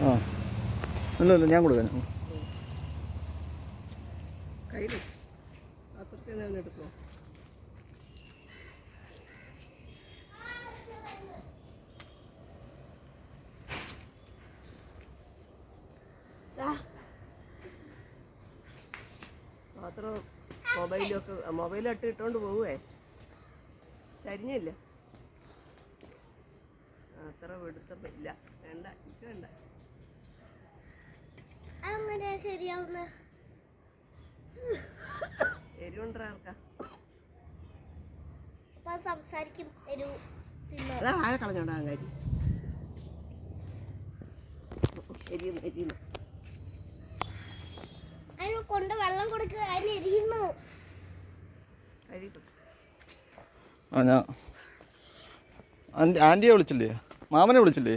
ആ ഇല്ല ഞാൻ കൊടുക്കാൻ കയ്യിൽ പാത്രത്തിൽ നിന്ന് എടുക്കുമോ? പാത്രം മൊബൈലൊക്കെ ഇട്ടുകൊണ്ട് പോവേ ചരിഞ്ഞില്ല. അത്ര വെടുത്തില്ല. വേണ്ട, എനിക്ക് വേണ്ട. അങ്ങനെ ശരിയാവുന്ന എരിവുണ്ടോ ആർക്കാ? സംസാരിക്കും എരിവ് അതാ ആഴെ കളഞ്ഞോണ്ടാ കാര്യം. എരിയുന്നു അതിന് കൊണ്ട് വെള്ളം കൊടുക്കുക. അതിന് എരിയുന്നു. ആ ഞാൻ ആൻറ്റിയെ വിളിച്ചില്ലേ? മാമനെ വിളിച്ചില്ലേ?